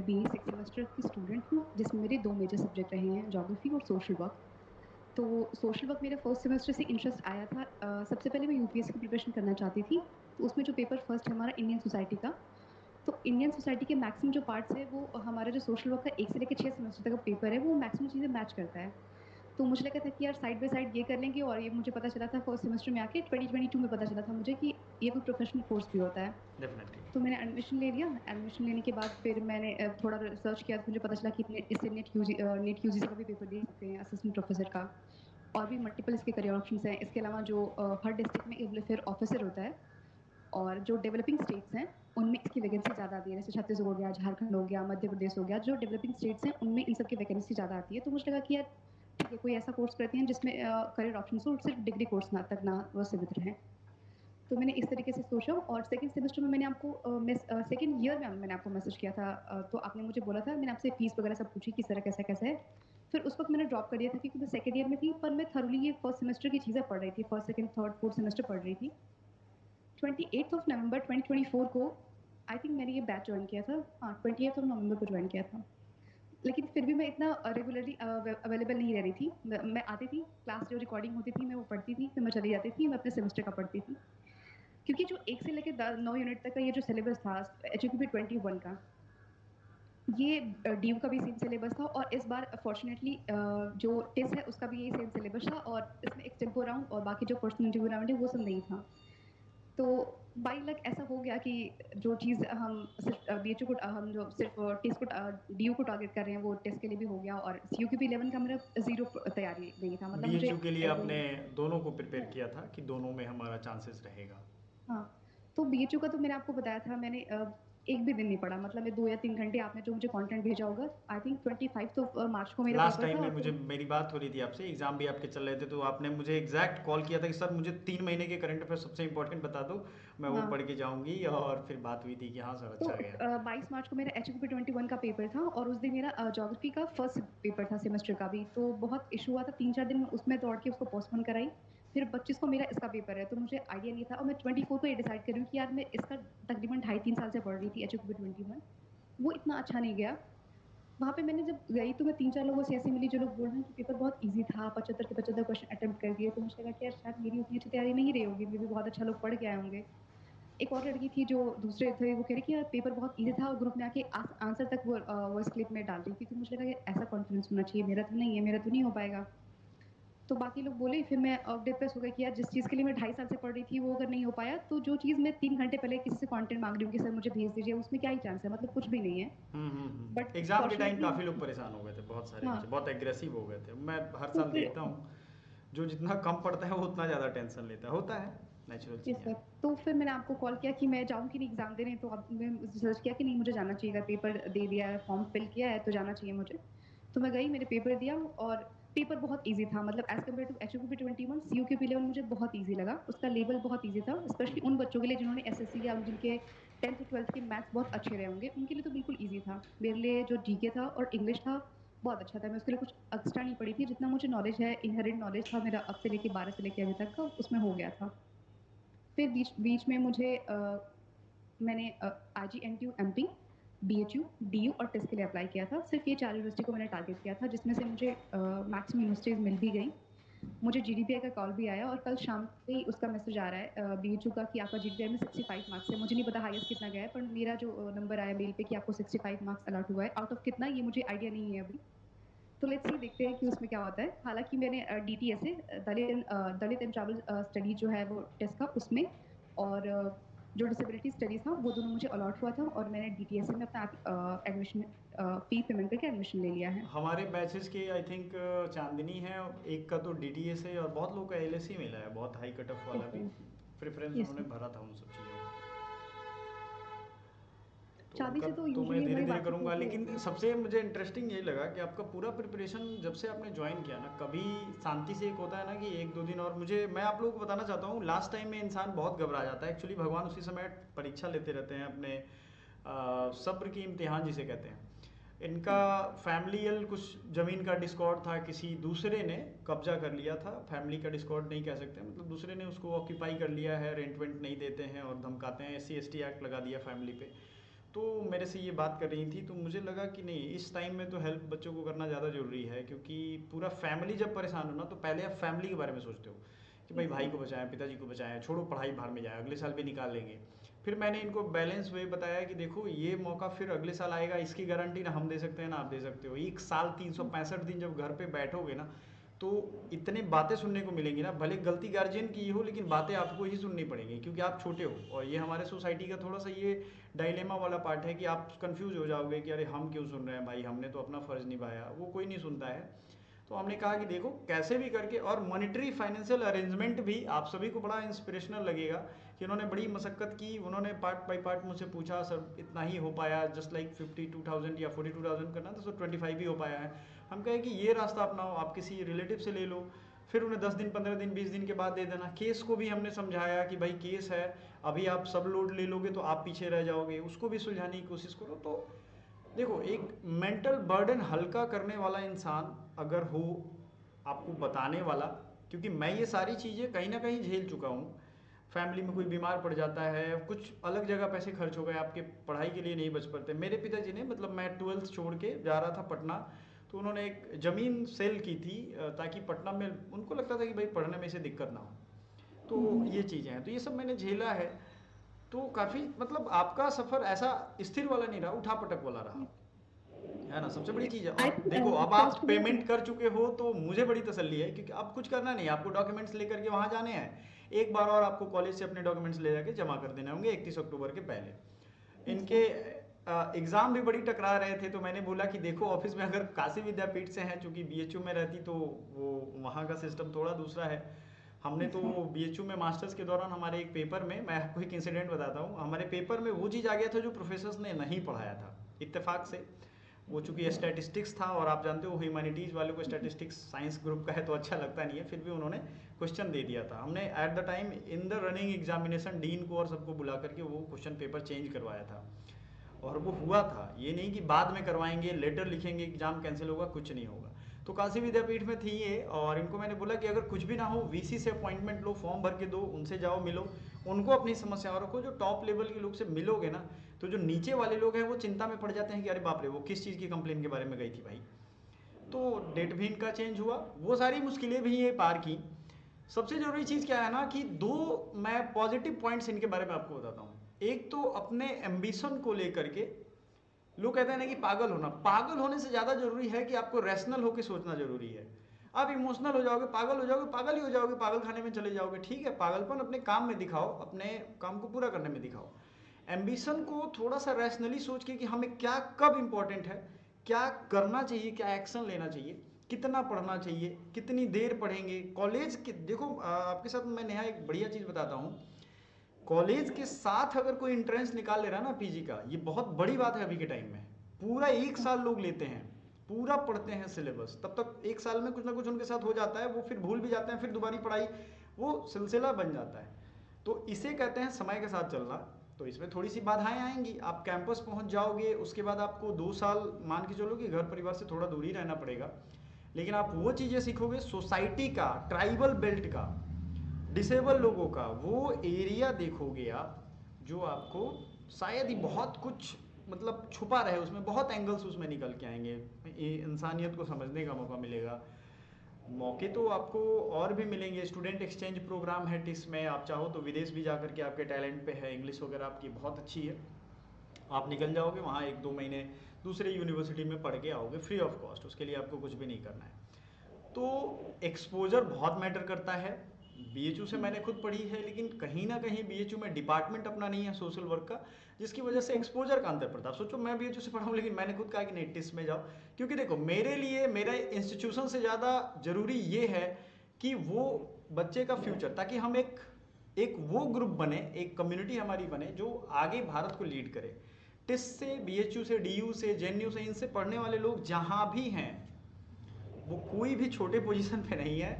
BA 6 semester की student हूँ, जिसमें मेरे 2 मेजर सब्जेक्ट रहे हैं, ज्योग्राफी और सोशल वर्क। तो सोशल वर्क मेरा फर्स्ट सेमेस्टर से इंटरेस्ट आया था। सबसे पहले मैं यूपीएससी की प्रिपरेशन करना चाहती थी, तो उसमें जो पेपर फर्स्ट है हमारा इंडियन सोसाइटी का, तो इंडियन सोसाइटी के मैक्सिमम जो पार्ट्स है वो हमारा जो सोशल वर्क का 1 से लेकर 6 सेमेस्टर तक का पेपर है, वो मैक्सिमम चीज़ें मैच करता है। तो मुझे लगा था कि यार साइड बाय साइड ये कर लेंगे, और ये मुझे पता चला था फर्स्ट सेमेस्टर में आके 2022 में पता चला था मुझे कि ये कोई प्रोफेशनल कोर्स भी होता है। डेफिनेटली। तो मैंने एडमिशन ले लिया। एडमिशन लेने के बाद फिर मैंने थोड़ा रिसर्च किया, तो मुझे पता चला कि इससे नेट यूजीसी का भी पेपर दे सकते हैं, असिस्टेंट प्रोफेसर का। और भी मल्टीपल इसके करियर ऑप्शंस हैं। इसके अलावा जो हर डिस्ट्रिक्ट में एक वेलफेयर ऑफिसर होता है, और जो डेवलपिंग स्टेट्स हैं उनमें इसकी वैकेंसी ज़्यादा आती है, जैसे छत्तीसगढ़ हो गया, झारखंड हो गया, मध्य प्रदेश हो गया, जो डेवलपिंग स्टेट्स हैं उनमें इन सब की वैकेंसी ज़्यादा आती है। तो मुझे लगा कि यार ठीक है, कोई ऐसा कोर्स करते हैं जिसमें करियर ऑप्शन हो, सिर्फ डिग्री कोर्स ना तक ना वो सीमित रहें। तो मैंने इस तरीके से सोचा, और सेकंड सेमेस्टर में मैंने आपको सेकंड ईयर में मैंने आपको मैसेज किया था, तो आपने मुझे बोला था, मैंने आपसे फीस वगैरह सब पूछी किस तरह कैसा-कैसा है। फिर उस वक़्त मैंने ड्रॉप कर दिया था क्योंकि मैं सेकंड ईयर में थी, पर मैं थॉरली ये फर्स्ट सेमेस्टर की चीज़ें पढ़ रही थी, first, second, third, fourth semester पढ़ रही थी। 28th ऑफ नवंबर 2024 को आई थिंक मैंने ये बैच जॉइन किया था। हाँ, 28th ऑफ नवंबर को जॉइन किया था। लेकिन फिर भी मैं इतना रेगुलरली अवेलेबल नहीं रह रही थी। मैं आती थी, क्लास जो रिकॉर्डिंग होती थी मैं वो पढ़ती थी, फिर मैं चली जाती थी, मैं अपने सेमेस्टर का पढ़ती थी। क्योंकि जो 1 से लेकर 9 यूनिट तक का ये जो सिलेबस था एचईक्यूपी 21 का, ये डीयू का भी सेम सिलेबस था, और इस बार फॉर्चुनेटली जो टिस है उसका भी यही सेम सिलेबस था, और इसमें एक टेम्पो राउंड और बाकी जो पर्सनल इंटरव्यू राउंड है वो सब नहीं था। तो बाई लक ऐसा हो गया कि जो चीज़ हम सिर्फ बीएचयू को हम जो सिर्फ टेस्ट को डीयू को टारगेट कर रहे हैं, वो टेस्ट के लिए भी हो गया, और सीयूक्यूपी 11 का मेरा ज़ीरो तैयारी नहीं था, मतलब मुझे बीएचयू के लिए आपने दोनों को प्रिपेयर किया था कि दोनों में हमारा चांसेस रहेगा? हाँ, तो बीएचयू का तो मैंने आपको बताया था, मैंने एक भी दिन नहीं पढ़ा, मतलब मैं 2 या 3 घंटे आपने जो मुझे कंटेंट भेजा होगा, I think 25th of March को मेरा लास्ट पेपर टाइम था, में और मुझे फिर मेरी बात हो रही थी आपसे, एग्जाम भी आपके चल रहे थे, तो आपने मुझे एग्जैक्ट कॉल किया था कि सर मुझे 3 महीने के करंट अफेयर सबसे इंपॉर्टेंट बता दो, मैं वो हाँ, पढ़ के जाऊंगी। और फिर बात हुई थी कि हाँ सर तो अच्छा गया। 22 मार्च को मेरा एचईक्यूपी 21 का पेपर था, और उस दिन मेरा ज्योग्राफी का फर्स्ट पेपर था सेमेस्टर का भी, तो बहुत इशू हुआ था, 3-4 दिन उसमें दौड़ के उसको पोस्टपोन कराई। फिर 25 को मेरा इसका पेपर है, तो मुझे आइडिया नहीं था, और मैं 24 को ये डिसाइड कर रही हूँ कि यार मैं इसका तकरीबन ढाई 3 साल से पढ़ रही थी एचईक्यूपी 21, वो इतना अच्छा नहीं गया। वहाँ पे मैंने जब गई तो मैं 3-4 लोगों से ऐसे मिली जो लोग बोल रहे हैं कि पेपर बहुत ईज़ी था, 75 के 75 क्वेश्चन अटेम्प्ट कर दिए, तो मुझे लगा कि यार शायद मेरी उतनी अच्छी तैयारी नहीं रही होगी, मे बी बहुत अच्छा लोग पढ़ के आए होंगे। एक और लड़की थी जो दूसरे थे, वो कह रही कि यार पेपर बहुत ईज़ी था, और ग्रुप में आके आंसर तक वो वॉइस क्लिप में डाल रही थी, तो मुझे लगा यार ऐसा कॉन्फिडेंस होना चाहिए, मेरा तो नहीं है, मेरा तो नहीं हो पाएगा। तो बाकी लोग बोले, फिर मैं डिप्रेस हो गई कि यार जिस चीज़ के लिए मैं ढाई साल से पढ़ रही थी वो अगर नहीं हो पाया, तो जो चीज़ मैं 3 घंटे पहले किसी से कंटेंट माँग रही हूँ कि सर मुझे भेज दीजिए, उसमें क्या ही चांस है, मतलब कुछ भी नहीं है। बट एग्जाम के टाइम फॉर्चुनेटली काफ़ी लोग परेशान हो गए थे, बहुत सारे हाँ, बच्चे बहुत एग्रेसिव हो गए थे। मैं हर तो साल फिर देखता हूँ, जो जितना कम पढ़ता है वो उतना ज़्यादा टेंशन लेता है, होता है, नेचुरल यस चीज़ें सर, हैं। तो फिर मैंने आपको कॉल किया कि मैं जाऊँ कि नहीं एग्ज़ाम देने, तो अब मैं रिसर्च किया कि नहीं मुझे जाना चाहिए, अगर पेपर दे दिया है, फॉर्म फिल किया है, तो जाना चाहिए मुझे। तो मैं गई, मैंने पेपर दिया, और पेपर बहुत ईज़ी था, मतलब एज़ कम्पेयर टू एचयूक्यूपी 21, सीयूक्यूपी 11 मुझे बहुत ईज़ी लगा। उसका लेवल बहुत ईज़ी था, स्पेशली उन बच्चों के लिए जिन्होंने एसएससी या जिनके 10th 12th के मैथ्स बहुत अच्छे रहे होंगे, उनके लिए तो बिल्कुल ईज़ी था। मेरे लिए जो जीके था और इंग्लिश था, बहुत अच्छा था। मैं उसके लिए कुछ एक्स्ट्रा नहीं पढ़ी थी, जितना मुझे नॉलेज है, इनहेरेंट नॉलेज था मेरा अब से लेके 12 से लेके अभी तक का, उसमें हो गया था। फिर बीच बीच में मुझे मैंने आईजीएनटीयू एमपी, बीएचयू, डीयू और टेस्ट के लिए अप्लाई किया था। सिर्फ ये 4 यूनिवर्सिटी को मैंने टारगेट किया था, जिसमें से मुझे मैक्सिमम यूनिवर्सिटीज़ मिल भी गई। मुझे जीडीपीआई का कॉल भी आया, और कल शाम पे ही उसका मैसेज आ रहा है बीएचयू का कि आपका जीडीपीआई में 65 मार्क्स है। मुझे नहीं पता हाईएस्ट कितना गया है, पर मेरा जो नंबर आया मेल पे कि आपको 65 मार्क्स अलॉट हुआ है, आउट ऑफ कितना ये मुझे आइडिया नहीं है अभी। तो लेट्स सी, देखते हैं कि उसमें क्या होता है। हालाँकि मैंने डीटीएस से दलित एंड ट्राइबल स्टडी जो है वो टेस्ट का उसमें, और जो डिसेबिलिटी स्टडीज़ था वो दोनों मुझे अलॉट हुआ था, और मैंने डीटीएस से में अपना एडमिशन फी पेमेंट करके एडमिशन ले लिया है। हमारे बैचेस के आई थिंक चांदनी है, एक का तो डीटीएस है, और बहुत लोग का एलएससी मिला है, बहुत हाई कट ऑफ वाला यस भी सर, प्रेफरेंस यस उन्होंने सर। भरा था उन सब चीज़ों को। तो शादी उनका से तो तो मैं यूजुअली धीरे हमारी धीरे बातचीत करूँगा, होती लेकिन रहती है। सबसे मुझे इंटरेस्टिंग ये लगा कि आपका पूरा प्रिपरेशन जब से आपने ज्वाइन किया ना, कभी शांति से, एक होता है ना कि एक दो दिन, और मुझे मैं आप लोगों को बताना चाहता हूँ, लास्ट टाइम में इंसान बहुत घबरा जाता है एक्चुअली, भगवान उसी समय परीक्षा लेते रहते हैं अपने, सब्र की इम्तिहान जिसे कहते हैं। इनका फैमिलियल कुछ ज़मीन का डिस्कॉर्ड था, किसी दूसरे ने कब्जा कर लिया था, फैमिली का डिस्कॉर्ड नहीं कह सकते, मतलब दूसरे ने उसको ऑक्यूपाई कर लिया है, रेंट वेंट नहीं देते हैं और धमकाते हैं, एससी एसटी एक्ट लगा दिया फैमिली पे। तो मेरे से ये बात कर रही थी, तो मुझे लगा कि नहीं, इस टाइम में तो हेल्प बच्चों को करना ज़्यादा ज़रूरी है, क्योंकि पूरा फैमिली जब परेशान हो ना, तो पहले आप फैमिली के बारे में सोचते हो कि भाई भाई को बचाएं, पिताजी को बचाएं, छोड़ो पढ़ाई बाहर में जाए, अगले साल भी निकाल लेंगे। फिर मैंने इनको बैलेंस वे बताया कि देखो ये मौका फिर अगले साल आएगा, इसकी गारंटी ना हम दे सकते हैं ना आप दे सकते हो। एक साल 365 दिन जब घर पे बैठोगे ना, तो इतने बातें सुनने को मिलेंगी ना, भले गलती गार्जियन की हो लेकिन बातें आपको ही सुननी पड़ेंगी, क्योंकि आप छोटे हो। और ये हमारे सोसाइटी का थोड़ा सा ये डायलेमा वाला पार्ट है कि आप कंफ्यूज हो जाओगे कि अरे हम क्यों सुन रहे हैं भाई, हमने तो अपना फ़र्ज़ निभाया, वो कोई नहीं सुनता है। तो हमने कहा कि देखो कैसे भी करके, और मॉनेटरी फाइनेंशियल अरेंजमेंट भी आप सभी को बड़ा इंस्पिरेशनल लगेगा कि उन्होंने बड़ी मशक्क़त की, उन्होंने पार्ट बाय पार्ट मुझसे पूछा, सर इतना ही हो पाया, जस्ट लाइक 52,000 या 42,000 करना था, सो 25 ही हो पाया है। हम कहे कि ये रास्ता अपनाओ, आप किसी रिलेटिव से ले लो, फिर उन्हें 10 दिन 15 दिन 20 दिन के बाद दे देना। केस को भी हमने समझाया कि भाई केस है, अभी आप सब लोड ले लोगे तो आप पीछे रह जाओगे, उसको भी सुलझाने की कोशिश करो। तो देखो, एक मेंटल बर्डन हल्का करने वाला इंसान अगर हो, आपको बताने वाला, क्योंकि मैं ये सारी चीज़ें कहीं ना कहीं झेल चुका हूँ। फैमिली में कोई बीमार पड़ जाता है, कुछ अलग जगह पैसे खर्च हो गए, आपके पढ़ाई के लिए नहीं बच पाते। मेरे पिताजी ने, मतलब मैं 12th छोड़ के जा रहा था पटना, तो उन्होंने एक ज़मीन सेल की थी ताकि पटना में, उनको लगता था कि भाई पढ़ने में इसे दिक्कत ना हो। तो ये चीज़ें हैं, तो ये सब मैंने झेला है। तो काफ़ी, मतलब आपका सफ़र ऐसा स्थिर वाला नहीं रहा, उठा पटक वाला रहा, है ना, सबसे बड़ी चीज़ है। आई और देखो, थिंक अब ट्रस्ट आप भी। पेमेंट कर चुके हो तो मुझे बड़ी तसल्ली है, क्योंकि अब कुछ करना नहीं है, आपको डॉक्यूमेंट्स लेकर के वहाँ जाने हैं। एक बार और आपको कॉलेज से अपने डॉक्यूमेंट्स ले जाके जमा कर देने होंगे 31 अक्टूबर के पहले। इनके एग्ज़ाम भी बड़ी टकरा रहे थे, तो मैंने बोला कि देखो ऑफिस में अगर काशी विद्यापीठ से हैं, चूँकि बीएचयू में रहती, तो वो वहाँ का सिस्टम थोड़ा दूसरा है। हमने तो बीएचयू में मास्टर्स के दौरान हमारे एक पेपर में, मैं आपको एक इंसिडेंट बताता हूँ, हमारे पेपर में वो चीज़ आ गया था जो प्रोफेसर्स ने नहीं पढ़ाया था इत्तेफाक से। वो चूँकि स्टैटिस्टिक्स था, और आप जानते हो ह्यूमैनिटीज़ वालों को स्टैटिस्टिक्स साइंस ग्रुप का है तो अच्छा लगता नहीं है, फिर भी उन्होंने क्वेश्चन दे दिया था। हमने at the time in the running examination dean को और सबको बुला करके वो क्वेश्चन पेपर चेंज करवाया था, और वो हुआ था। ये नहीं कि बाद में करवाएंगे, लेटर लिखेंगे, एग्जाम कैंसिल होगा, कुछ नहीं होगा। तो काशी विद्यापीठ में थी ये, और इनको मैंने बोला कि अगर कुछ भी ना हो, वीसी से अपॉइंटमेंट लो, फॉर्म भर के दो, उनसे जाओ मिलो, उनको अपनी समस्याओं रखो। जो टॉप लेवल के लोग से मिलोगे ना, तो जो नीचे वाले लोग हैं वो चिंता में पड़ जाते हैं कि अरे बाप रे, वो किस चीज़ की कंप्लेन के बारे में गई थी भाई। तो डेट भी इनका चेंज हुआ, वो सारी मुश्किलें भी ये पार की। सबसे ज़रूरी चीज़ क्या है ना, कि दो मैं पॉजिटिव पॉइंट्स इनके बारे में आपको बताता हूँ। एक तो अपने एम्बिशन को लेकर के, लोग कहते हैं ना कि पागल होना, पागल होने से ज़्यादा ज़रूरी है कि आपको रैशनल होकर सोचना ज़रूरी है। आप इमोशनल हो जाओगे, पागल हो जाओगे, पागल ही हो जाओगे, पागल खाने में चले जाओगे। ठीक है, पागलपन अपने काम में दिखाओ, अपने काम को पूरा करने में दिखाओ। एम्बिशन को थोड़ा सा रैशनली सोच के कि हमें क्या कब इम्पोर्टेंट है, क्या करना चाहिए, क्या एक्शन लेना चाहिए, कितना पढ़ना चाहिए, कितनी देर पढ़ेंगे। कॉलेज के देखो, आपके साथ मैं नेहा एक बढ़िया चीज़ बताता हूँ। कॉलेज के साथ अगर कोई इंट्रेंस निकाल ले रहा है ना पीजी का, ये बहुत बड़ी बात है अभी के टाइम में। पूरा एक साल लोग लेते हैं, पूरा पढ़ते हैं सिलेबस, तब तक एक साल में कुछ ना कुछ उनके साथ हो जाता है, वो फिर भूल भी जाते हैं, फिर दोबारा पढ़ाई, वो सिलसिला बन जाता है। तो इसे कहते हैं समय के साथ चलना। तो इसमें थोड़ी सी बाधाएं आएंगी, आप कैंपस पहुंच जाओगे, उसके बाद आपको 2 साल मान के चलो कि घर परिवार से थोड़ा दूरी रहना पड़ेगा, लेकिन आप वो चीज़ें सीखोगे सोसाइटी का, ट्राइबल बेल्ट का, डिसेबल लोगों का, वो एरिया देखोगे आप, जो आपको शायद ही बहुत कुछ, मतलब छुपा रहे उसमें, बहुत एंगल्स उसमें निकल के आएंगे, इंसानियत को समझने का मौका मिलेगा। मौके तो आपको और भी मिलेंगे, स्टूडेंट एक्सचेंज प्रोग्राम है टिस में, आप चाहो तो विदेश भी जा करके, आपके टैलेंट पे है, इंग्लिश वगैरह आपकी बहुत अच्छी है, आप निकल जाओगे वहाँ 1-2 महीने दूसरे यूनिवर्सिटी में पढ़ के आओगे फ्री ऑफ कॉस्ट, उसके लिए आपको कुछ भी नहीं करना है। तो एक्सपोजर बहुत मैटर करता है। बीएचयू से मैंने खुद पढ़ी है, लेकिन कहीं ना कहीं बीएचयू में डिपार्टमेंट अपना नहीं है सोशल वर्क का, जिसकी वजह से एक्सपोजर का अंतर पड़ता है। सोचो मैं बीएचयू से पढ़ा हूँ, लेकिन मैंने खुद कहा कि नहीं टिस में जाओ, क्योंकि देखो मेरे लिए मेरा इंस्टीट्यूशन से ज़्यादा ज़रूरी ये है कि वो बच्चे का फ्यूचर, ताकि हम एक एक वो ग्रुप बने, एक कम्युनिटी हमारी बने जो आगे भारत को लीड करे। टिस से, बीएचयू से, डीयू से, जेएनयू से, इनसे पढ़ने वाले लोग जहाँ भी हैं, वो कोई भी छोटे पोजीशन पे नहीं है,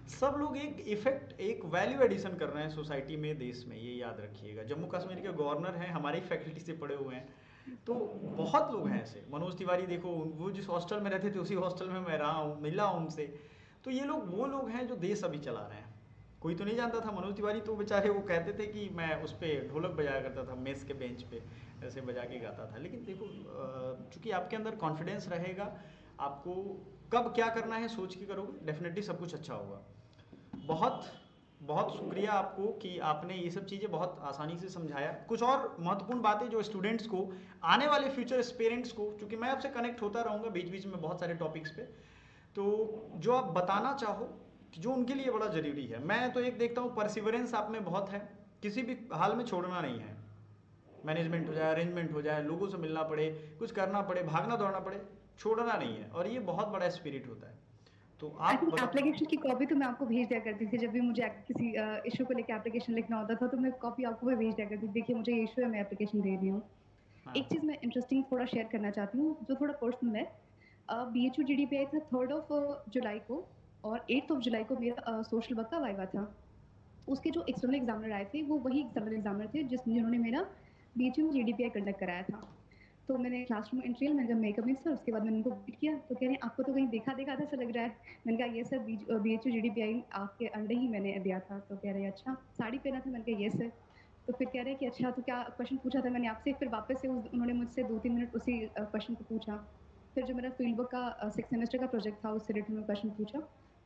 सब लोग एक इफेक्ट, एक वैल्यू एडिशन कर रहे हैं सोसाइटी में, देश में, ये याद रखिएगा। जम्मू कश्मीर के गवर्नर हैं, हमारी फैकल्टी से पढ़े हुए हैं, तो बहुत लोग हैं ऐसे। मनोज तिवारी देखो, वो जिस हॉस्टल में रहते थे उसी हॉस्टल में मैं रहा हूँ, मिला हूँ उनसे। तो ये लोग वो लोग हैं जो देश अभी चला रहे हैं। कोई तो नहीं जानता था मनोज तिवारी, तो बेचारे वो कहते थे कि मैं उस पे ढोलक बजाया करता था मेस के बेंच पे, ऐसे बजा के गाता था। लेकिन देखो चूंकि आपके अंदर कॉन्फिडेंस रहेगा, आपको कब क्या करना है सोच के करोगे, डेफिनेटली सब कुछ अच्छा होगा। बहुत बहुत शुक्रिया आपको कि आपने ये सब चीज़ें बहुत आसानी से समझाया। कुछ और महत्वपूर्ण बातें जो स्टूडेंट्स को, आने वाले फ्यूचर पेरेंट्स को, क्योंकि मैं आपसे कनेक्ट होता रहूँगा बीच बीच में बहुत सारे टॉपिक्स पे, तो जो आप बताना चाहो कि जो उनके लिए बड़ा ज़रूरी है। मैं तो एक देखता हूँ परसिवरेंस आप में बहुत है, किसी भी हाल में छोड़ना नहीं है। मैनेजमेंट हो जाए, अरेंजमेंट हो जाए, लोगों से मिलना पड़े, कुछ करना पड़े, भागना दौड़ना पड़े, छोड़ना नहीं है, और ये बहुत बड़ा स्पिरिट होता है। तो आई आप थिंक बता। एप्लीकेशन की कॉपी तो मैं आपको भेज दिया करती थी, जब भी मुझे किसी इशू को लेकर एप्लीकेशन लिखना होता था तो मैं कॉपी आपको भी भेज दिया करती थी, देखिए मुझे ये इशू है, मैं एप्लीकेशन दे रही हूँ। हाँ। एक चीज़ मैं इंटरेस्टिंग थोड़ा शेयर करना चाहती हूँ जो थोड़ा पर्सनल है। BHU GDPI था 3rd ऑफ जुलाई को, और 8th ऑफ जुलाई को मेरा सोशल वर्क का वाइवा था। उसके जो एक्सटर्नल एग्जामिनर आए थे वो वही एक्सटर्नल एग्जामिनर थे जिन्होंने मेरा BHU में GDPI कंडक्ट कराया था। तो मैंने क्लासरूम एंट्री लिया, मैंने कहा मेकअप इन सर, उसके बाद मैंने उनको वेट किया, तो कह रहे हैं आपको तो कहीं देखा देखा था लग रहा है। मैंने कहा ये सर BHU GDPI आपके अंडर ही मैंने दिया था। तो कह रहे हैं अच्छा साड़ी पहना था, मैंने कहा ये सर। तो फिर कह रहे हैं कि अच्छा तो क्या क्वेश्चन पूछा था मैंने आपसे, फिर वापस से उन्होंने मुझसे 2-3 मिनट उसी क्वेश्चन को पूछा। फिर जो मेरा फील्ड वर्क का 6 सेमेस्टर का प्रोजेक्ट था उससे रिलेटेड क्वेश्चन पूछा।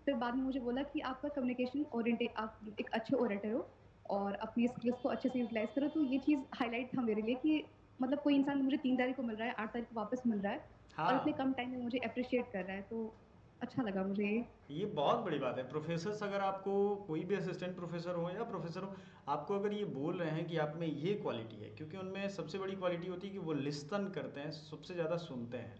फिर बाद में मुझे बोला कि आपका कम्युनिकेशन ओरिएंटेड, आप एक अच्छे ओरेटर हो और अपनी स्किल्स को अच्छे से यूटिलाइज करो। तो ये चीज़ हाईलाइट था मेरे लिए कि मतलब कोई इंसान मुझे 3 तारीख को मिल रहा है, 8 तारीख को वापस मिल रहा है और इतने हाँ, कम टाइम में मुझे अप्रिशिएट कर रहा है, तो अच्छा लगा मुझे ये। ये बहुत बड़ी बात है। प्रोफेसर्स, अगर आपको कोई भी असिस्टेंट प्रोफेसर हो या प्रोफेसर हो, आपको अगर ये बोल रहे हैं कि आप में ये क्वालिटी है, क्योंकि उनमें सबसे बड़ी क्वालिटी होती है कि वो लिसन करते हैं, सबसे ज़्यादा सुनते हैं।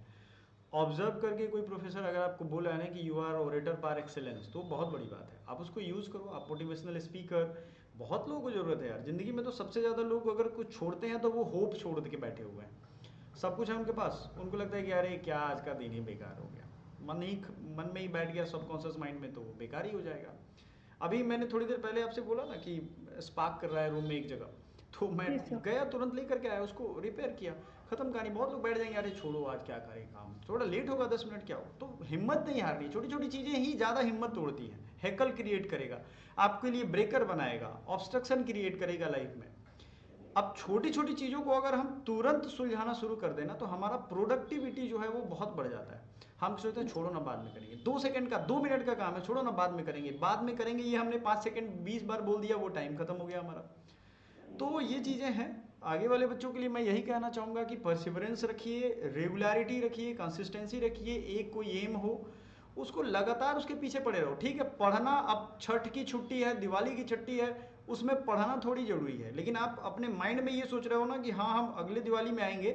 ऑब्जर्व करके कोई प्रोफेसर अगर आपको बोल रहा है ना कि you are orator par excellence, तो बहुत बड़ी बात है, आप उसको यूज़ करो। आप मोटिवेशनल स्पीकर, बहुत लोगों को ज़रूरत है यार ज़िंदगी में। तो सबसे ज़्यादा लोग अगर कुछ छोड़ते हैं तो वो होप छोड़ के बैठे हुए हैं। सब कुछ है उनके पास, उनको लगता है कि अरे क्या आज का दिन ही बेकार हो गया, मन में ही बैठ गया सबकॉन्शियस माइंड में, तो वो बेकार ही हो जाएगा। अभी मैंने थोड़ी देर पहले आपसे बोला ना कि स्पार्क कर रहा है रूम में एक जगह, तो मैं जी सर। गया तुरंत लेकर के आया उसको, रिपेयर किया, खत्म कहानी। बहुत लोग बैठ जाएंगे अरे छोड़ो आज क्या करें काम, थोड़ा लेट होगा 10 मिनट क्या हो, तो हिम्मत नहीं हारनी। छोटी छोटी चीज़ें ही ज़्यादा हिम्मत तोड़ती हैं। हैकल क्रिएट करेगा आपके लिए, ब्रेकर बनाएगा, ऑब्स्ट्रक्शन क्रिएट करेगा लाइफ में। अब छोटी छोटी चीज़ों को अगर हम तुरंत सुलझाना शुरू कर देना तो हमारा प्रोडक्टिविटी जो है वो बहुत बढ़ जाता है। हम सोचते हैं छोड़ो ना बाद में करेंगे, 2 सेकंड का 2 मिनट का काम है, छोड़ो ना बाद में करेंगे, बाद में करेंगे, ये हमने 5 सेकंड 20 बार बोल दिया, वो टाइम खत्म हो गया हमारा। तो ये चीज़ें हैं। आगे वाले बच्चों के लिए मैं यही कहना चाहूँगा कि परसिवरेंस रखिए, रेगुलरिटी रखिए, कंसिस्टेंसी रखिए। एक कोई एम हो, उसको लगातार उसके पीछे पड़े रहो। ठीक है, पढ़ना, अब छठ की छुट्टी है, दिवाली की छुट्टी है, उसमें पढ़ना थोड़ी ज़रूरी है, लेकिन आप अपने माइंड में ये सोच रहे हो ना कि हाँ हम अगले दिवाली में आएंगे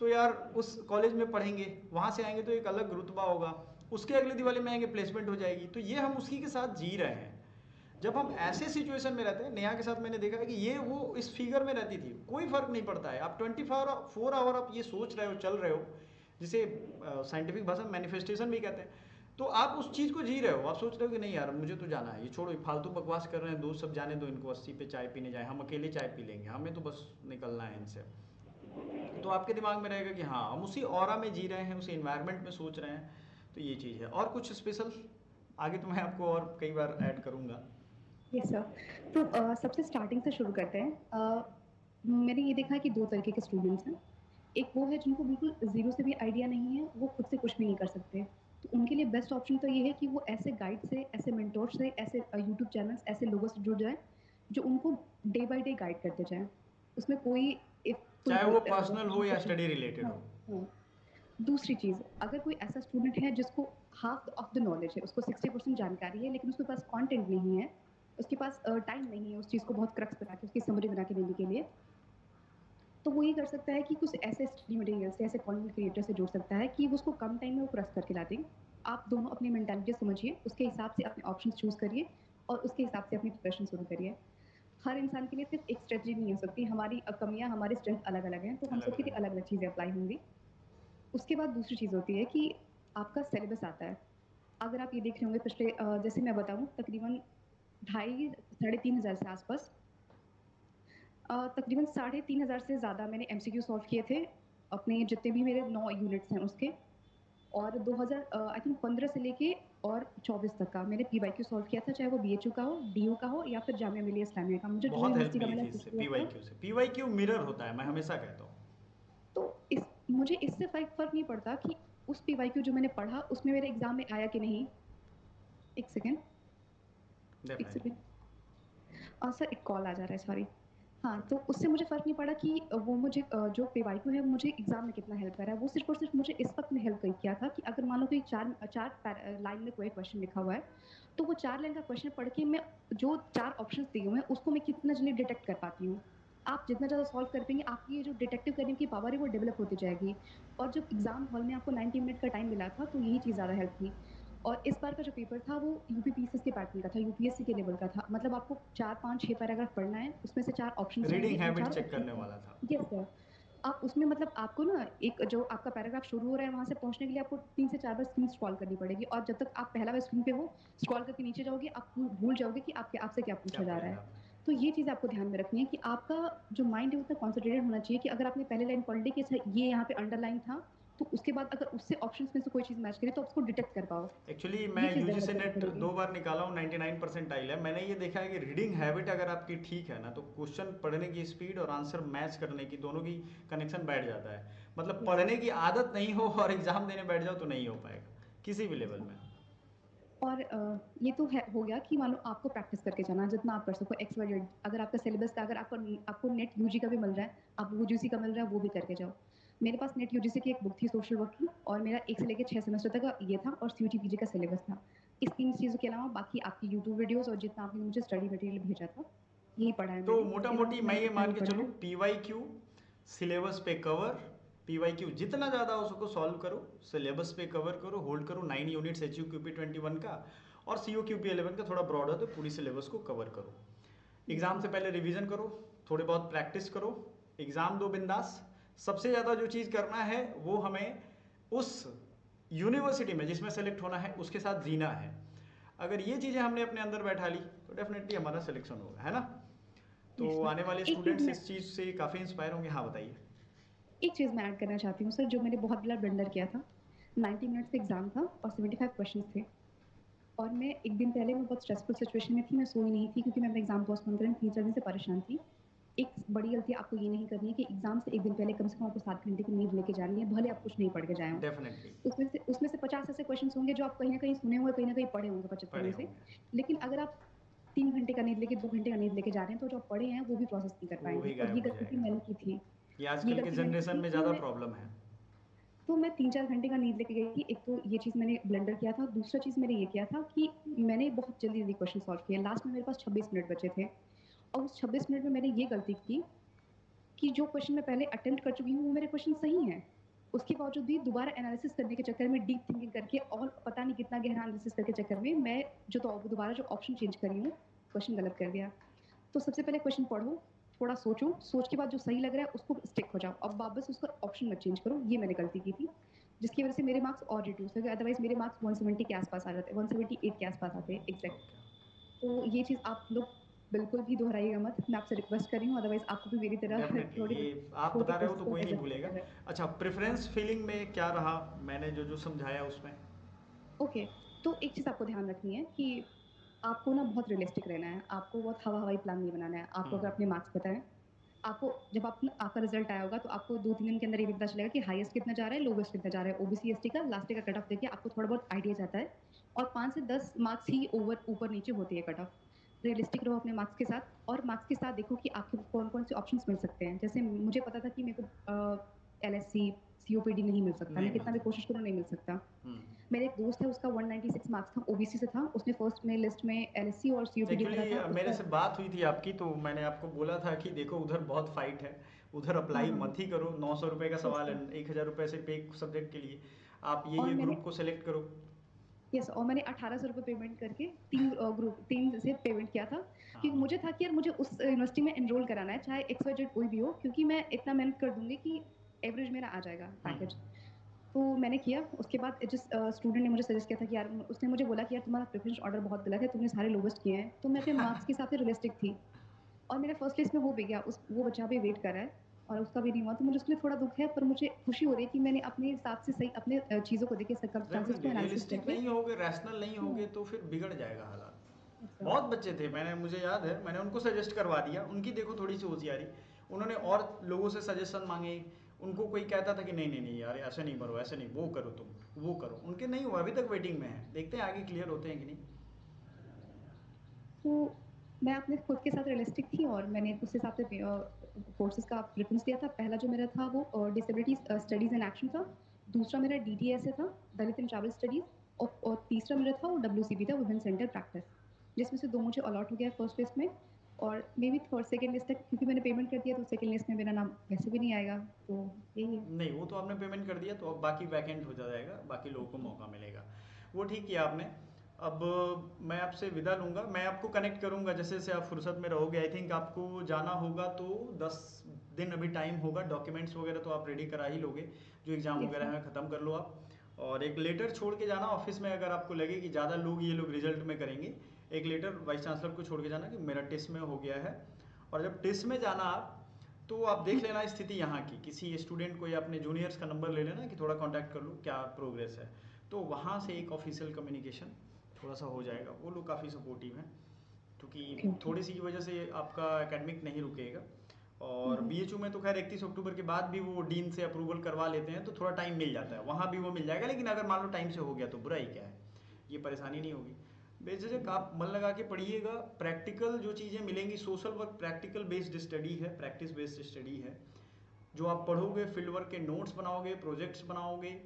तो यार उस कॉलेज में पढ़ेंगे, वहाँ से आएंगे तो एक अलग रुतबा होगा, उसके अगले दिवाली में आएंगे प्लेसमेंट हो जाएगी, तो ये हम उसी के साथ जी रहे हैं। जब हम ऐसे सिचुएशन में रहते हैं, नेहा के साथ मैंने देखा है कि ये वो इस फिगर में रहती थी, कोई फ़र्क नहीं पड़ता है। आप 24 आवर आप ये सोच रहे हो, चल रहे हो, जिसे साइंटिफिक भाषा में मैनिफेस्टेशन भी कहते हैं। तो आप उस चीज़ को जी रहे हो, आप सोच रहे हो कि नहीं यार मुझे तो जाना है, ये छोड़ो, ये फालतू बकवास कर रहे हैं दोस्त सब, जाने दो इनको, 80 पे चाय पीने जाए, हम अकेले चाय पी लेंगे, हमें तो बस निकलना है इनसे। तो आपके दिमाग में रहेगा कि हाँ हम उसी ऑरा में जी रहे हैं, उसी इन्वायरमेंट में सोच रहे हैं। तो ये चीज़ है। और कुछ स्पेशल आगे तो मैं आपको और कई बार ऐड करूँगा। Yes sir. तो सबसे स्टार्टिंग से शुरू करते हैं। मैंने ये देखा है कि 2 तरीके के स्टूडेंट्स हैं। एक वो है जिनको बिल्कुल ज़ीरो से भी आइडिया नहीं है, वो खुद से कुछ भी नहीं कर सकते। तो उनके लिए बेस्ट ऑप्शन तो ये है कि वो ऐसे गाइड से, ऐसे मेंटर से, ऐसे यूट्यूब चैनल्स, ऐसे लोगों से जुड़ जाएँ, जो उनको डे बाय डे गाइड करते जाएँ। उसमें कोई इफ कोई चाहे वो पर्सनल हो या कुछ। स्टडी रिलेटेड हाँ, हो। हाँ। दूसरी चीज़, अगर कोई ऐसा स्टूडेंट है जिसको हाफ ऑफ द नॉलेज है, उसको 60% जानकारी है, लेकिन उसके पास कंटेंट नहीं है, उसके पास टाइम नहीं है उस चीज़ को बहुत क्रक्स बना के, उसकी समरी बना के देने के लिए, तो वो ये कर सकता है कि कुछ ऐसे स्टडी मटेरियल से, ऐसे कंटेंट क्रिएटर से जुड़ सकता है कि वो उसको कम टाइम में वो क्रक्स करके ला दें। आप दोनों अपनी मेंटालिटी समझिए, उसके हिसाब से अपने ऑप्शंस चूज़ करिए और उसके हिसाब से अपनी प्रिपरेशन शुरू करिए। हर इंसान के लिए सिर्फ एक स्ट्रेटजी नहीं हो सकती, हमारी कमियाँ, हमारी स्ट्रेंथ अलग-अलग हैं, तो हम अलग सबके अलग लिए है। अलग-अलग चीज़ें अप्लाई होंगी। उसके बाद दूसरी चीज़ होती है कि आपका सिलेबस आता है। अगर आप ये देख रहे होंगे पिछले जैसे मैं बताऊँ तकरीबन ढाई साढ़े 3 हज़ार से आस-पास तकरीबन साढ़े 3 हज़ार से ज़्यादा मैंने एमसीक्यू सॉल्व किए थे, अपने जितने भी मेरे 9 यूनिट्स हैं उसके। और 2000 आई थिंक 15 से लेके और 24 तक का मैंने पीवाईक्यू सॉल्व किया था, चाहे वो बीएचयू का हो, डीयू का हो या फिर जामिया मिलिया इस्लामिया का। मुझे जो बहुत हेल्प यूनिवर्सिटी का मिली मिला थी इससे, सिक्स ईयर का। पीवाईक्यू से। पीवाईक्यू मिरर होता है, मैं हमेशा कहता हूँ। तो इस मुझे इससे फ़र्क नहीं पड़ता कि उस पीवाईक्यू जो मैंने पढ़ा उसमें मेरे एग्ज़ाम में आया कि नहीं। 1 सेकंड, 1 डेफिनेटली। सेकंड। सर एक कॉल आ जा रहा है, सॉरी। हाँ, तो ओके। उससे मुझे फ़र्क नहीं पड़ा कि वो मुझे जो पीवाईक्यू है वो मुझे एग्ज़ाम में कितना हेल्प कर रहा है। वो सिर्फ़ और सिर्फ़ मुझे इस वक़्त में हेल्प कई किया था कि अगर मान लो कोई 4 लाइन में कोई क्वेश्चन लिखा हुआ है, तो वो 4 लाइन का क्वेश्चन पढ़ के मैं जो 4 ऑप्शंस दिए हुए हैं उसको मैं कितना जल्दी डिटेक्ट कर पाती हूँ। आप जितना ज़्यादा सॉल्व कर पाएँगे, आपकी ये जो डिटेक्टिव करने की पावर है वो डेवलप होती जाएगी। और जब एग्ज़ाम हॉल में आपको 90 मिनट का टाइम मिला था, तो यही चीज़ ज़्यादा हेल्प की। और इस बार का जो पेपर था वो यूपीपीसीएस के पैटर्न का था, यूपीएससी के लेवल का था। मतलब आपको 4, 5, 6 पैराग्राफ पढ़ना है, उसमें से 4 ऑप्शंस रहेंगे, रीडिंग उन हैबिट चारों चेक ऑप्शंस करने का। वाला था। Yes sir. आप उसमें मतलब आपको ना एक जो आपका पैराग्राफ शुरू हो रहा है वहाँ से पहुँचने के लिए आपको 3 से 4 बार स्क्रीन स्क्रॉल करनी पड़ेगी, और जब तक आप पहला बार स्क्रीन पे हो, स्क्रॉल करके नीचे जाओगे, आप भूल जाओगे कि आपके आपसे क्या क्या पूछा जा पढ़ा रहा था है। आपने? तो ये चीज़ आपको ध्यान में रखनी है कि आपका जो माइंड है उतना कॉन्संट्रेटेड होना चाहिए कि अगर आपने पहले लाइन पढ़ ली कि अच्छा ये यहाँ पे अंडरलाइन था, तो उसके बाद अगर उससे ऑप्शंस में से कोई चीज़ मैच करे तो आप उसको डिटेक्ट कर पाओ। एक्चुअली मैं ये चीज़ यूजीसी डेवलप करनी नेट पड़ेगी। 2 बार निकाला हूँ, 99 परसेंटाइल है। मैंने ये देखा है कि रीडिंग हैबिट अगर आपकी ठीक है ना, तो क्वेश्चन पढ़ने की स्पीड और आंसर मैच करने की, दोनों की कनेक्शन बैठ जाता है। मतलब यस सर। पढ़ने की आदत नहीं हो और एग्जाम देने बैठ जाओ तो नहीं हो पाएगा किसी भी यस लेवल सर। में। और ये तो है हो गया कि मान लो आपको प्रैक्टिस करके जाना है, जितना आप कर सको एक्स वाई जेड। अगर आपका सिलेबस का, अगर आपको नेट यूजी का भी मिल रहा है, आप वो यूजी का मिल रहा है वो भी करके जाओ। मेरे पास नेट यूजीसी की एक बुक थी सोशल वर्क की, और मेरा 1 से लेके 6 सेमेस्टर तक का ये था, और सीयूटी पीजी का सिलेबस था। इस 3 चीज़ों के अलावा बाकी आपकी यूट्यूब वीडियोज़ और जितना आपने मुझे स्टडी मटेरियल भेजा था, यही पढ़ा है तो मैंने। मोटा इसके अलावा मोटी तो मैं मैंने ये इतना मान नहीं के पढ़ा चलूँ, है। पीवाईक्यू सिलेबस पे कवर, पीवाईक्यू जितना ज़्यादा हो सको सॉल्व करो, सिलेबस पे कवर करो, होल्ड करो 9 यूनिट्स एच यू क्यूपी 21 का, और सी ओ क्यूपी 11 का थोड़ा ब्रॉड है तो पूरी सिलेबस को कवर करो। Yes exam sir. से पहले रिवीजन करो, थोड़े बहुत प्रैक्टिस करो, एग्ज़ाम दो बिंदास। सबसे ज़्यादा जो चीज़ करना है वो हमें उस यूनिवर्सिटी में जिसमें सेलेक्ट होना है उसके साथ जीना है। अगर ये चीज़ें हमने अपने अंदर बैठा ली तो डेफिनेटली हमारा सिलेक्शन होगा, है ना? तो यस सर। आने वाले एक चीज़ स्टूडेंट्स मैं इस चीज़ से काफ़ी इंस्पायर होंगे। हाँ बताइए। एक चीज़ मैं ऐड करना चाहती हूँ सर, जो मैंने बहुत बड़ा ब्लंडर किया था। 90 मिनट्स का एग्ज़ाम था और 75 क्वेश्चंस थे। और मैं 1 दिन पहले मैं बहुत स्ट्रेसफुल सिचुएशन में थी, मैं सोई नहीं थी क्योंकि मैं अपना एग्ज़ाम पोस्टपोन करने 3-4 दिन से परेशान थी। एक बड़ी गलती आपको ये नहीं करनी है कि एग्ज़ाम से 1 दिन पहले कम से कम आपको 7 घंटे की नींद लेके जानी है, भले आप कुछ नहीं पढ़ के जाएँ हों। डेफिनेटली उसमें से 50 ऐसे क्वेश्चंस होंगे जो आप कहीं न कहीं सुने होंगे, कहीं न कहीं पढ़े होंगे 75 पढ़े में से। होंगे। लेकिन अगर आप 3 घंटे का नींद लेके 2 घंटे का नींद लेके जा रहे हैं, तो जो आप पढ़े हैं वो भी प्रोसेस नहीं कर वो पाएँगे, भी और ये गायब हो गलती जाएगा। मैंने की थी। ये ये आजकल के गलती मैंने की जनरेशन थी में कि ज़्यादा प्रॉब्लम है। मैं 3-4 घंटे का नींद लेके गई थी। एक तो ये चीज़ मैंने ब्लंडर किया था। दूसरा चीज़ मैंने ये किया था कि मैंने बहुत जल्दी-जल्दी क्वेश्चन सॉल्व किए। लास्ट में मेरे पास 26 मिनट बचे थे, और उस 26 मिनट में मैंने ये गलती की कि जो क्वेश्चन मैं पहले अटेम्प्ट कर चुकी हूँ, वो मेरे क्वेश्चन सही हैं। उसके बावजूद भी दोबारा एनालिसिस करने के चक्कर में, डीप थिंकिंग करके और पता नहीं कितना गहरा एनालिसिस करने के चक्कर में, मैं दोबारा जो ऑप्शन चेंज करी हूँ, क्वेश्चन गलत कर दिया। तो सबसे पहले क्वेश्चन पढ़ो, थोड़ा सोचो, सोच के बाद जो सही लग रहा है उसको स्टिक हो जाओ। अब वापस उसका ऑप्शन मत चेंज करो, ये मैंने गलती की थी। जिसकी वजह से मेरे मार्क्स और रिड्यूस हो गए, अदरवाइज़ मेरे मार्क्स 170 के आस-पास आ जाते, 178 के आस-पास आते एग्ज़ैक्ट। ओके। तो ये चीज़ आप लोग बिल्कुल भी दोहराइएगा मत। मैं आपसे रिक्वेस्ट कर रही हूँ, अदरवाइज़ आपको भी मेरी तरह डेफिनेटली थोड़ी ये आप छोटे बता रहे हो तो कोर्सेज़ कोई करके नहीं एडजस्ट भूलेगा। करना है। अच्छा, प्रेफरेंस फीलिंग में क्या रहा, मैंने जो जो समझाया उसमें? ओके, तो एक चीज़ आपको ध्यान रखनी है कि आपको ना बहुत रियलिस्टिक रहना है। आपको बहुत हवा-हवाई प्लान नहीं बनाना है। आपको अगर अपने मार्क्स पता है, आपको जब आपका रिज़ल्ट आया होगा तो आपको 2-3 दिन के अंदर ये भी पता चलेगा कि हाईएस्ट कितना जा रहा है, लोवेस्ट कितना जा रहा है। ओबीसी, एसटी का लास्ट ईयर का कट ऑफ देके आपको थोड़ा बहुत आइडिया जाता है, और 5 से 10 मार्क्स ही ऊपर-नीचे होती है कट ऑफ। रियलिस्टिक रहो अपने मार्क्स के साथ, और मार्क्स के साथ देखो कि आपको कौन-कौन से ऑप्शंस मिल सकते हैं। जैसे मुझे पता था कि मेरे को एलएससी, सीओपीडी नहीं मिल सकता। मैं नहीं कितना मिल भी सकता। कोशिश करूँ नहीं मिल सकता। हम्म। मेरा एक दोस्त है, उसका 196 मार्क्स था, ओबीसी से था। उसने फर्स्ट में लिस्ट में एलएससी और सीओपीडी भरा था। एक्चुअली मेरे उसका से बात हुई थी आपकी, तो मैंने आपको बोला था कि देखो उधर बहुत फाइट है, उधर हाँ, अप्लाई हाँ। मत ही करो। 900 रुपये का यस सवाल है, सर। 1000 रुपये से पे सब्जेक्ट के लिए। आप और ये मैंने ग्रुप को सेलेक्ट करो। यस, और मैंने 1800 रुपए पेमेंट करके 3 से पेमेंट किया था, क्योंकि हाँ। मुझे था कि यार मुझे उस यूनिवर्सिटी में एनरोल कराना है, चाहे एक्स वाई जेड कोई भी हो, क्योंकि मैं इतना मेहनत कर दूँगी कि एवरेज मेरा आ जाएगा पैकेज। हम्म। तो मैंने किया। उसके बाद जिस स्टूडेंट ने मुझे सजेस्ट किया था कि यार, उसने मुझे बोला कि यार तुम्हारा प्रेफ़रेंस ऑर्डर बहुत गलत है, तुमने सारे लोवेस्ट किए हैं। तो मैं अपने मार्क्स के हिसाब से रियलिस्टिक थी, और मेरा फर्स्ट लिस्ट में हो भी गया। वो बच्चा अभी वेट कर रहा है। और उसका भी नहीं हुआ, तो मुझे उसके लिए थोड़ा दुःख है, पर मुझे खुशी हो रही है कि मैंने अपने हिसाब से सही अपने चीज़ों को देख के, सर्कमस्टेंसेस को डेफिनेटली एनालिसिस रियलिस्टिक करके। नहीं होगे, रैशनल नहीं हाँ, होगे तो फिर बिगड़ जाएगा हालात। ऐसा। बहुत बच्चे थे, मैंने मुझे याद है मैंने उनको सजेस्ट करवा दिया, उनकी देखो थोड़ी सी होशियारी, उन्होंने और लोगों से सजेशन मांगे। उनको कोई कहता था कि नहीं नहीं नहीं यार ऐसे नहीं करो, ऐसे नहीं, वो करो, तुम वो करो, उनके नहीं हुआ, अभी तक वेटिंग में है, देखते हैं आगे क्लियर होते हैं कि नहीं। तो मैं अपने खुद के साथ रियलिस्टिक थी और मैंने उस हिसाब से कोर्सेज़ का प्रेफ़रेंस दिया था। पहला जो मेरा था वो डिसेबिलिटीज़ स्टडीज़ इन एक्शन था। दूसरा मेरा डीटीएसए था, दलित एंड ट्राइबल स्टडीज़, और तीसरा मेरा था वो डब्ल्यूसीपी था, वुमेन सेंटर प्रैक्टिस। जिसमें से 2 मुझे अलॉट हो गया फर्स्ट लिस्ट में, और may be third second list तक, क्योंकि मैंने पेमेंट कर दिया तो सेकंड लिस्ट में मेरा नाम वैसे भी नहीं आएगा, तो यही है। नहीं, वो तो आपने पेमेंट कर दिया तो अब बाकी वैकेंट हो जाएगा, बाकी लोगों को मौका मिलेगा, वो ठीक किया आपने। अब मैं आपसे विदा लूँगा, मैं आपको कनेक्ट करूँगा जैसे जैसे आप फुर्सत में रहोगे। आई थिंक आपको जाना होगा तो 10 दिन अभी टाइम होगा, डॉक्यूमेंट्स वगैरह तो आप रेडी करा ही लोगे, जो एग्ज़ाम यस वगैरह सर। है ख़त्म कर लो आप। और एक लेटर छोड़ के जाना ऑफिस में, अगर आपको लगे कि ज़्यादा लोग ये लोग रिजल्ट में करेंगे, एक लेटर वाइस चांसलर को छोड़ के जाना कि मेरा टेस्ट में हो गया है। और जब टेस्ट में जाना आप, तो आप देख लेना स्थिति यहाँ की, किसी स्टूडेंट को या अपने जूनियर्स का नंबर ले लेना कि थोड़ा कांटेक्ट कर लो क्या प्रोग्रेस है, तो वहाँ से एक ऑफिशियल कम्युनिकेशन थोड़ा सा हो जाएगा। वो लोग काफ़ी सपोर्टिव हैं, ओके, क्योंकि ओके। थोड़ी सी की वजह से आपका एकेडमिक नहीं रुकेगा। हुँ, और हुँ। बीएचयू में तो खैर 31 अक्टूबर के बाद भी वो डीन से अप्रूवल करवा लेते हैं, तो थोड़ा टाइम मिल जाता है, वहाँ भी वो मिल जाएगा। लेकिन अगर मान लो टाइम से हो गया तो बुरा ही क्या है, ये परेशानी नहीं होगी। बेझिझक आप मन लगा के पढ़िएगा, प्रैक्टिकल जो चीज़ें मिलेंगी, social work practical based study है, प्रैक्टिस बेस्ड स्टडी है। जो आप पढ़ोगे, फील्ड वर्क के नोट्स बनाओगे, प्रोजेक्ट्स बनाओगे,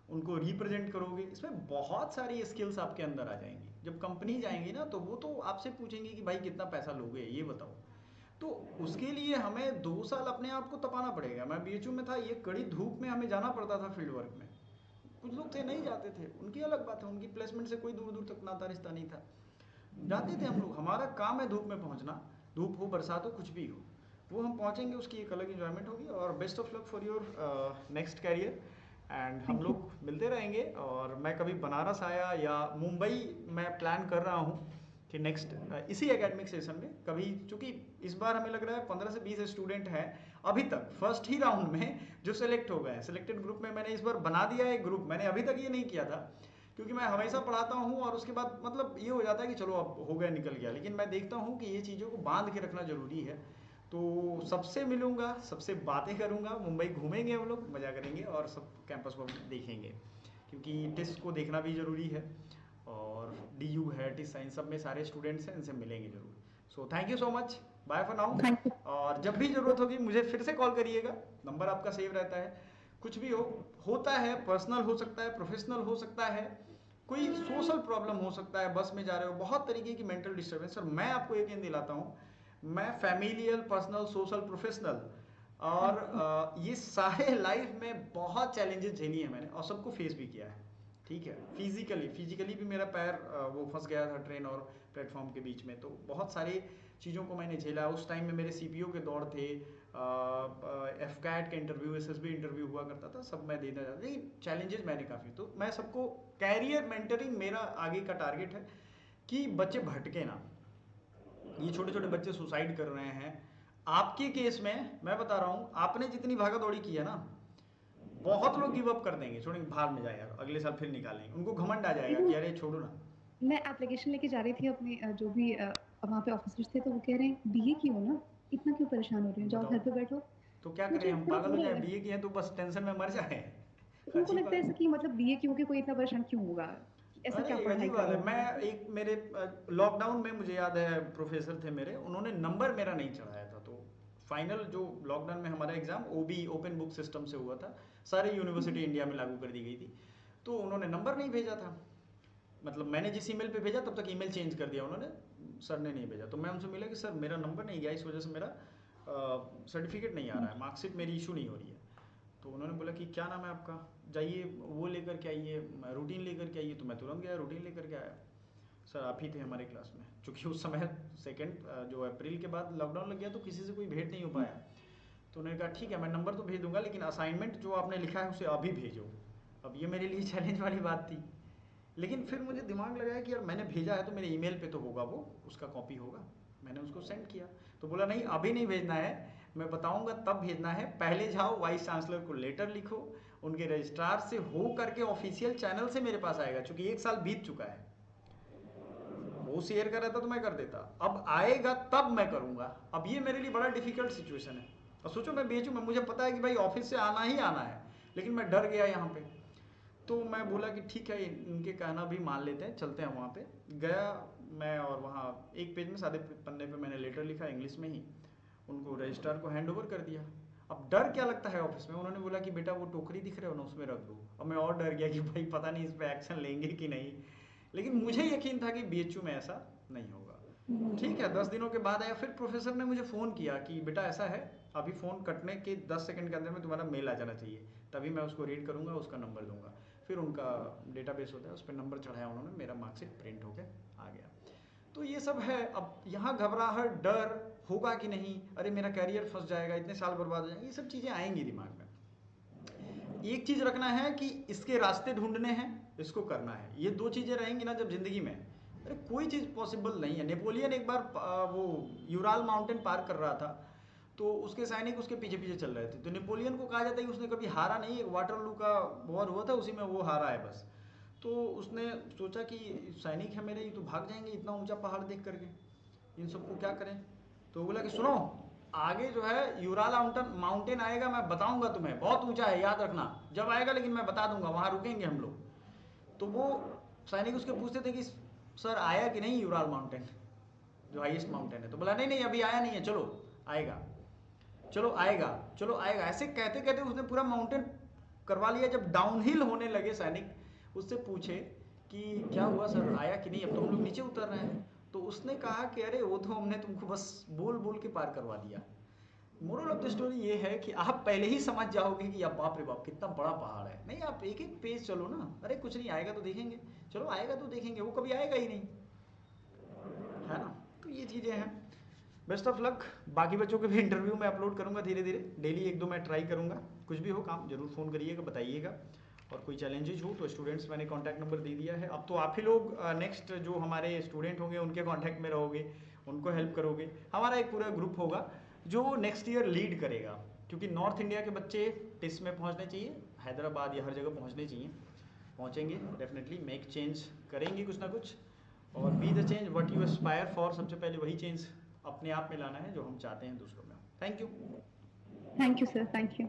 उनको रिप्रेजेंट करोगे, इसमें बहुत सारी स्किल्स आपके अंदर आ जाएंगी। जब कंपनी जाएंगी ना तो वो तो आपसे पूछेंगी कि भाई कितना पैसा लोगे ये बताओ। तो उसके लिए हमें 2 साल अपने आप को तपाना पड़ेगा। मैं बीएचयू में था, ये कड़ी धूप में हमें जाना पड़ता था फील्ड वर्क में। कुछ लोग थे नहीं जाते थे, उनकी अलग बात है, उनकी प्लेसमेंट से कोई दूर दूर तक नाता रिश्ता नहीं था। जाते थे हम लोग, हमारा काम है धूप में पहुंचना, धूप हो बरसात हो कुछ भी हो, वो हम पहुंचेंगे, उसकी एक अलग इन्जॉयमेंट होगी। और best of luck for your next career. And हम थैंक यू। लोग मिलते रहेंगे। और मैं कभी बनारस आया या मुंबई, मैं प्लान कर रहा हूँ कि नेक्स्ट इसी एकेडमिक सेशन में कभी, चूँकि इस बार हमें लग रहा है 15 से 20 स्टूडेंट हैं अभी तक फर्स्ट ही राउंड में जो सेलेक्ट हो गए हैं। सेलेक्टेड ग्रुप में मैंने इस बार बना दिया है एक ग्रुप, मैंने अभी तक ये नहीं किया था, क्योंकि मैं हमेशा पढ़ाता हूँ और उसके बाद मतलब ये हो जाता है कि चलो अब हो गया निकल गया। लेकिन मैं देखता हूँ कि ये चीज़ों को बांध के रखना ज़रूरी है। तो सबसे मिलूंगा, सबसे बातें करूंगा, मुंबई घूमेंगे हम लोग, मज़ा करेंगे और सब कैंपस को देखेंगे, क्योंकि टेस्ट को देखना भी ज़रूरी है। और डीयू है, टी साइंस, सब में सारे स्टूडेंट्स हैं, इनसे मिलेंगे ज़रूर। So thank you so much, bye for now. Thank you. और जब भी ज़रूरत होगी मुझे फिर से कॉल करिएगा, नंबर आपका सेव रहता है। कुछ भी हो, होता है, पर्सनल हो सकता है, प्रोफेशनल हो सकता है, कोई सोशल प्रॉब्लम हो सकता है, बस में जा रहे हो, बहुत तरीके की मेंटल डिस्टर्बेंस। और मैं आपको यकीन दिलाता हूँ, मैं फैमिलियल, पर्सनल, सोशल, प्रोफेशनल और ये सारे लाइफ में बहुत चैलेंजेस झेली है मैंने, और सबको फेस भी किया है। ठीक है, फिजिकली भी मेरा पैर वो फंस गया था ट्रेन और प्लेटफॉर्म के बीच में, तो बहुत सारी चीज़ों को मैंने झेला। उस टाइम में मेरे सीपीओ के दौर थे, एफ कैट का इंटरव्यू, एसएसबी इंटरव्यू हुआ करता था, सब मैं देना चाहता, लेकिन चैलेंजेस मैंने काफ़ी। तो मैं सबको, कैरियर मेंटरिंग मेरा आगे का टारगेट है कि बच्चे भटके ना। ये छोटे छोटे बच्चे सुसाइड कर रहे हैं, आपके केस में मैं बता रहा हूँ, आपने जितनी भागा दौड़ी की है ना, बहुत लोग गिव अप कर देंगे, छोड़ेंगे, भाग में जाए यार, अगले साल फिर निकालेंगे, उनको घमंड आ जाएगा इवन कि अरे छोड़ो ना। मैं एप्लीकेशन लेके जा रही थी अपने जो भी वहाँ पे ऑफिसर्स थे, तो वो कह रहे हैं बीए की हो ना, इतना क्यों परेशान हो रही हो, जाओ बताओ, घर पे बैठो। तो क्या करें, मुझे हम थोड़ा पागल हो बुरा जाए, लगा। बीए की हैं तो बस टेंशन में मर जाए। उनको अजीब लगता है बात ऐसा है। कि मतलब बीए की होके कोई इतना परेशान क्यों होगा, ऐसा अरे क्या पढ़ाई अजीब कर बात है। रहे मैं हो। एक मेरे लॉकडाउन में, मुझे याद है प्रोफेसर थे मेरे, उन्होंने नंबर मेरा नहीं चढ़ाया था। तो फाइनल जो लॉकडाउन में हमारा एग्ज़ाम ओबी, ओपन बुक सिस्टम से हुआ था, सारी यूनिवर्सिटी इंडिया में लागू कर दी गई थी, तो उन्होंने नंबर नहीं भेजा था। मतलब मैंने जिस ईमेल पे भेजा तब तक ईमेल चेंज कर दिया उन्होंने, सर ने नहीं भेजा। तो मैं उनसे मिला कि सर मेरा नंबर नहीं गया, इस वजह से मेरा सर्टिफिकेट नहीं आ रहा है, मार्कशीट मेरी इशू नहीं हो रही है। तो उन्होंने बोला कि क्या नाम है आपका, जाइए वो लेकर के आइए, रूटीन लेकर के आइए। तो मैं तुरंत गया, रूटीन लेकर के आया। सर आप ही थे हमारे क्लास में, चूँकि उस समय सेकेंड जो अप्रैल के बाद लॉकडाउन लग गया, तो किसी से कोई भेंट नहीं हो पाया। तो उन्होंने कहा ठीक है, मैं नंबर तो भेज दूंगा, लेकिन असाइनमेंट जो आपने लिखा है उसे अभी भेजो। अब ये मेरे लिए चैलेंज वाली बात थी, लेकिन फिर मुझे दिमाग लगाया कि यार मैंने भेजा है तो मेरे ईमेल पे तो होगा, वो उसका कॉपी होगा। मैंने उसको सेंड किया, तो बोला नहीं अभी नहीं भेजना है, मैं बताऊंगा तब भेजना है। पहले जाओ वाइस चांसलर को लेटर लिखो, उनके रजिस्ट्रार से हो करके ऑफिशियल चैनल से मेरे पास आएगा, क्योंकि 1 साल बीत चुका है। वो शेयर कर रहा था तो मैं कर देता, अब आएगा तब मैं करूंगा। अब ये मेरे लिए बड़ा डिफिकल्ट सिचुएशन है। और सोचो मैं बेचूं, मैं मुझे पता है कि भाई ऑफिस से आना ही आना है, लेकिन मैं डर गया यहाँ पे। तो मैं बोला कि ठीक है, इनके कहना भी मान लेते हैं, चलते हैं। वहाँ पे गया मैं, और वहाँ एक पेज में सादे पन्ने पे मैंने लेटर लिखा इंग्लिश में ही, उनको रजिस्ट्रार को हैंड ओवर कर दिया। अब डर क्या लगता है ऑफिस में, उन्होंने बोला कि बेटा वो टोकरी दिख रहे हो ना, उसमें रख दो। अब मैं और डर गया कि भाई पता नहीं इस पर एक्शन लेंगे कि नहीं, लेकिन मुझे यकीन था कि बीएचयू में ऐसा नहीं होगा। ठीक है, 10 दिनों के बाद आया, फिर प्रोफेसर ने मुझे फ़ोन किया कि बेटा ऐसा है, अभी फ़ोन कटने के 10 सेकंड के अंदर में तुम्हारा मेल आ जाना चाहिए, तभी मैं उसको रीड करूँगा, उसका नंबर दूंगा। फिर उनका डेटाबेस होता है, उस पर नंबर चढ़ाया उन्होंने, मेरा मार्कशीट प्रिंट होकर आ गया। तो ये सब है। अब यहाँ घबराहट, डर, होगा कि नहीं, अरे मेरा कैरियर फंस जाएगा, इतने साल बर्बाद हो जाएंगे, ये सब चीज़ें आएंगी दिमाग में। एक चीज़ रखना है कि इसके रास्ते ढूंढने हैं, इसको करना है। ये 2 चीज़ें रहेंगी ना जब ज़िंदगी में, अरे कोई चीज़ पॉसिबल नहीं है। नेपोलियन एक बार वो यूराल माउंटेन पार कर रहा था, तो उसके सैनिक उसके पीछे पीछे चल रहे थे। तो नेपोलियन को कहा जाता है कि उसने कभी हारा नहीं, एक वाटरलू का वॉर हुआ था उसी में वो हारा है बस। तो उसने सोचा कि सैनिक है मेरे, ये तो भाग जाएंगे इतना ऊंचा पहाड़ देख करके, इन सबको क्या करें। तो बोला कि सुनो, आगे जो है यूराल माउंटेन आएगा, मैं बताऊंगा तुम्हें, बहुत ऊंचा है, याद रखना, जब आएगा लेकिन मैं बता दूंगा, वहाँ रुकेंगे हम लोग। तो वो सैनिक उसके पूछते थे कि सर आया कि नहीं यूराल माउंटेन, जो हाईएस्ट माउंटेन है। तो बोला नहीं नहीं अभी आया नहीं है, चलो आएगा, चलो आएगा, चलो आएगा। ऐसे कहते कहते उसने पूरा माउंटेन करवा लिया। जब डाउनहिल होने लगे, सैनिक उससे पूछे कि क्या हुआ सर, आया कि नहीं, अब तो हम लोग नीचे उतर रहे हैं। तो उसने कहा कि अरे वो तो हमने तुमको बस बोल बोल के पार करवा दिया। मोरल ऑफ द स्टोरी ये है कि आप पहले ही समझ जाओगे कि अब बाप रे बाप कितना बड़ा पहाड़ है। नहीं, आप एक एक पेज चलो ना, अरे कुछ नहीं, आएगा तो देखेंगे, चलो आएगा तो देखेंगे, वो कभी आएगा ही नहीं, है ना। तो ये चीज़ें हैं। Best of luck. बाकी बच्चों के भी इंटरव्यू में अपलोड करूंगा धीरे धीरे, डेली 1-2 मैं ट्राई करूंगा। कुछ भी हो काम जरूर फ़ोन करिएगा, बताइएगा। और कोई चैलेंजेज हो तो स्टूडेंट्स, मैंने कॉन्टैक्ट नंबर दे दिया है। अब तो आप ही लोग नेक्स्ट जो हमारे स्टूडेंट होंगे उनके कॉन्टैक्ट में रहोगे, उनको हेल्प करोगे। हमारा एक पूरा ग्रुप होगा जो नेक्स्ट ईयर लीड करेगा, क्योंकि नॉर्थ इंडिया के बच्चे टिस में पहुँचने चाहिए, हैदराबाद या हर जगह पहुँचने चाहिए, पहुँचेंगे डेफिनेटली, मेक चेंज करेंगे कुछ ना कुछ। और be the change what you Aspire for, सबसे पहले वही चेंज अपने आप में लाना है जो हम चाहते हैं दूसरों में। Thank you. Thank you sir, thank you.